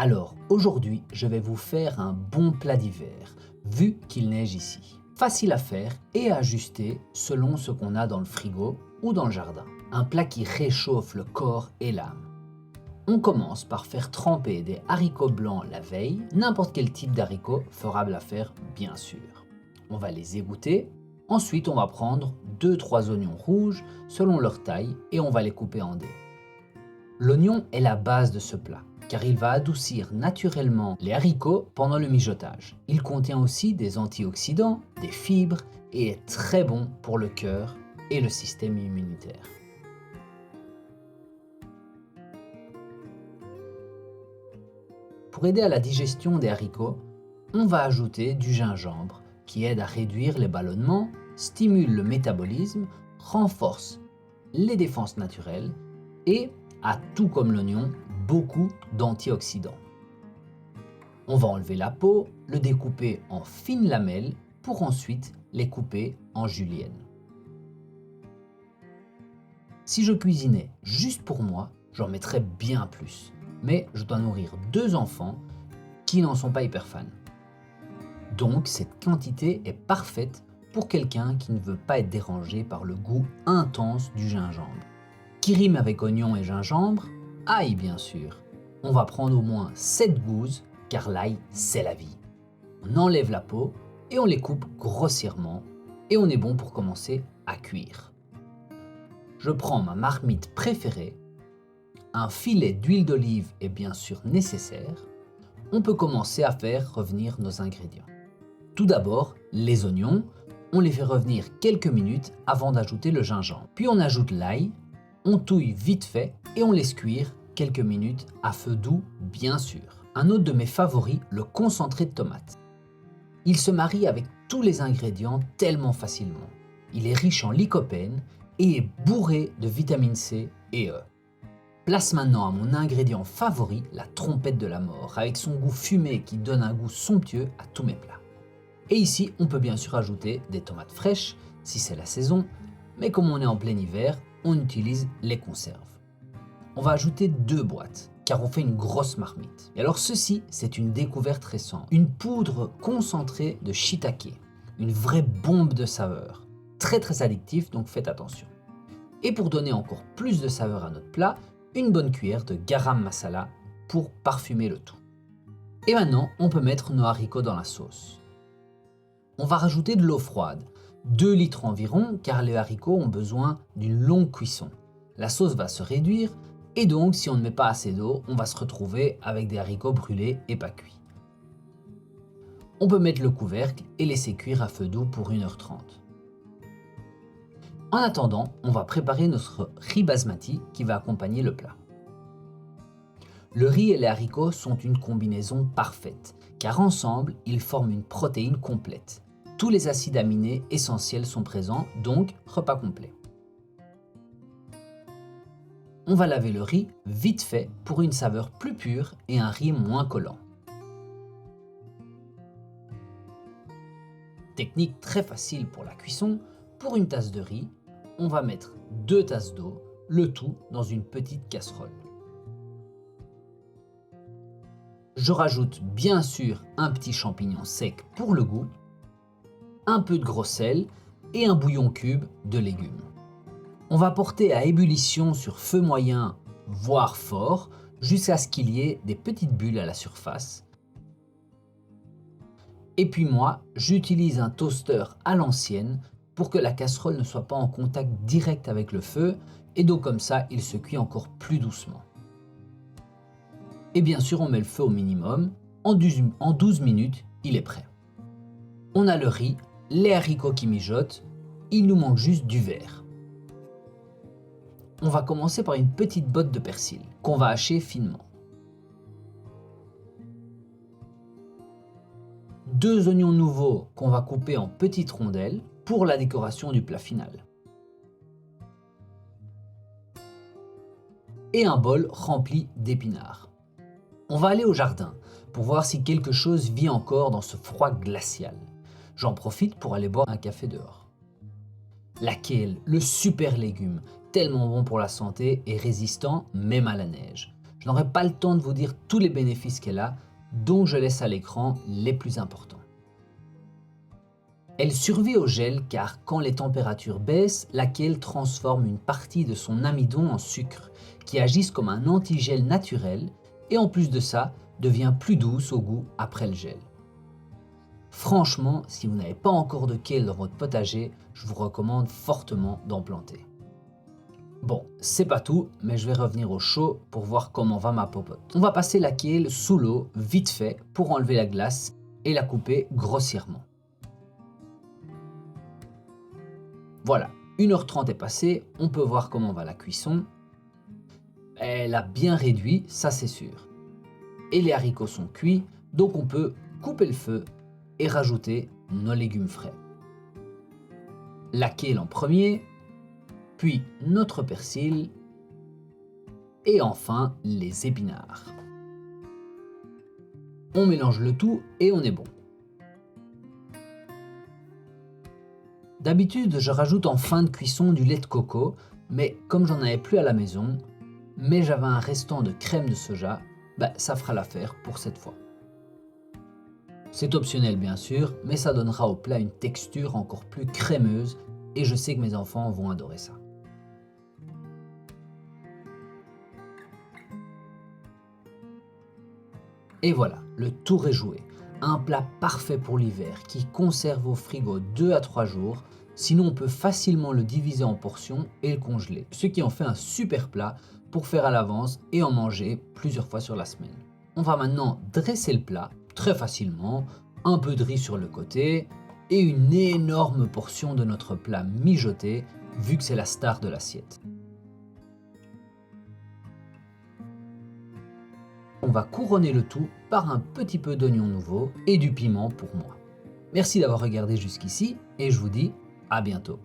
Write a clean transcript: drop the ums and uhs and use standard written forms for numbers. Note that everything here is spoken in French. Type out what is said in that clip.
Alors aujourd'hui, je vais vous faire un bon plat d'hiver, vu qu'il neige ici. Facile à faire et à ajuster selon ce qu'on a dans le frigo ou dans le jardin. Un plat qui réchauffe le corps et l'âme. On commence par faire tremper des haricots blancs la veille, n'importe quel type d'haricot fera l'affaire bien sûr. On va les égoutter, ensuite on va prendre 2-3 oignons rouges selon leur taille et on va les couper en dés. L'oignon est la base de ce plat, car il va adoucir naturellement les haricots pendant le mijotage. Il contient aussi des antioxydants, des fibres et est très bon pour le cœur et le système immunitaire. Pour aider à la digestion des haricots, on va ajouter du gingembre qui aide à réduire les ballonnements, stimule le métabolisme, renforce les défenses naturelles et a, tout comme l'oignon, beaucoup d'antioxydants. On va enlever la peau, le découper en fines lamelles pour ensuite les couper en juliennes. Si je cuisinais juste pour moi, j'en mettrais bien plus. Mais je dois nourrir 2 enfants qui n'en sont pas hyper fans. Donc cette quantité est parfaite pour quelqu'un qui ne veut pas être dérangé par le goût intense du gingembre. Qui rime avec oignon et gingembre? Ail bien sûr. On va prendre au moins 7 gousses car l'ail c'est la vie. On enlève la peau et on les coupe grossièrement et on est bon pour commencer à cuire. Je prends ma marmite préférée, un filet d'huile d'olive est bien sûr nécessaire. On peut commencer à faire revenir nos ingrédients. Tout d'abord, les oignons, on les fait revenir quelques minutes avant d'ajouter le gingembre. Puis on ajoute l'ail, on touille vite fait et on laisse cuire quelques minutes à feu doux bien sûr. Un autre de mes favoris, le concentré de tomate. Il se marie avec tous les ingrédients tellement facilement. Il est riche en lycopène et est bourré de vitamine C et E. Place maintenant à mon ingrédient favori, la trompette de la mort, avec son goût fumé qui donne un goût somptueux à tous mes plats. Et ici, on peut bien sûr ajouter des tomates fraîches, si c'est la saison, mais comme on est en plein hiver, on utilise les conserves. On va ajouter 2 boîtes, car on fait une grosse marmite. Et alors ceci, c'est une découverte récente. Une poudre concentrée de shiitake, une vraie bombe de saveur. Très addictif, donc faites attention. Et pour donner encore plus de saveur à notre plat, une bonne cuillère de garam masala pour parfumer le tout. Et maintenant, on peut mettre nos haricots dans la sauce. On va rajouter de l'eau froide, 2 litres environ, car les haricots ont besoin d'une longue cuisson. La sauce va se réduire, et donc si on ne met pas assez d'eau, on va se retrouver avec des haricots brûlés et pas cuits. On peut mettre le couvercle et laisser cuire à feu doux pour 1h30. En attendant, on va préparer notre riz basmati qui va accompagner le plat. Le riz et les haricots sont une combinaison parfaite, car ensemble, ils forment une protéine complète. Tous les acides aminés essentiels sont présents, donc repas complet. On va laver le riz vite fait pour une saveur plus pure et un riz moins collant. Technique très facile pour la cuisson, pour une tasse de riz, on va mettre 2 tasses d'eau, le tout dans une petite casserole. Je rajoute bien sûr un petit champignon sec pour le goût, un peu de gros sel et un bouillon cube de légumes. On va porter à ébullition sur feu moyen, voire fort, jusqu'à ce qu'il y ait des petites bulles à la surface. Et puis moi, j'utilise un toaster à l'ancienne pour que la casserole ne soit pas en contact direct avec le feu et donc comme ça, il se cuit encore plus doucement. Et bien sûr, on met le feu au minimum. En 12 minutes, il est prêt. On a le riz, les haricots qui mijotent, il nous manque juste du verre. On va commencer par une petite botte de persil qu'on va hacher finement. 2 oignons nouveaux qu'on va couper en petites rondelles pour la décoration du plat final. Et un bol rempli d'épinards. On va aller au jardin pour voir si quelque chose vit encore dans ce froid glacial. J'en profite pour aller boire un café dehors. La kale, le super légume, tellement bon pour la santé et résistant même à la neige. n'aurai pas le temps de vous dire tous les bénéfices qu'elle a, donc je laisse à l'écran les plus importants. Elle survit au gel car quand les températures baissent, la kale transforme une partie de son amidon en sucre qui agissent comme un antigel naturel et en plus de ça, devient plus douce au goût après le gel. Franchement, si vous n'avez pas encore de kale dans votre potager, je vous recommande fortement d'en planter. Bon, c'est pas tout, mais je vais revenir au chaud pour voir comment va ma popote. On va passer la kale sous l'eau, vite fait, pour enlever la glace et la couper grossièrement. Voilà, 1h30 est passée, on peut voir comment va la cuisson. Elle a bien réduit, ça c'est sûr. Et les haricots sont cuits, donc on peut couper le feu et rajouter nos légumes frais. La kale en premier, puis notre persil et enfin les épinards. On mélange le tout et on est bon. D'habitude, je rajoute en fin de cuisson du lait de coco, mais comme j'en avais plus à la maison, mais j'avais un restant de crème de soja, ça fera l'affaire pour cette fois. C'est optionnel bien sûr, mais ça donnera au plat une texture encore plus crémeuse et je sais que mes enfants vont adorer ça. Et voilà, le tour est joué. Un plat parfait pour l'hiver qui conserve au frigo 2 à 3 jours. Sinon, on peut facilement le diviser en portions et le congeler. Ce qui en fait un super plat pour faire à l'avance et en manger plusieurs fois sur la semaine. On va maintenant dresser le plat très facilement. Un peu de riz sur le côté et une énorme portion de notre plat mijoté vu que c'est la star de l'assiette. On va couronner le tout par un petit peu d'oignon nouveau et du piment pour moi. Merci d'avoir regardé jusqu'ici et je vous dis à bientôt.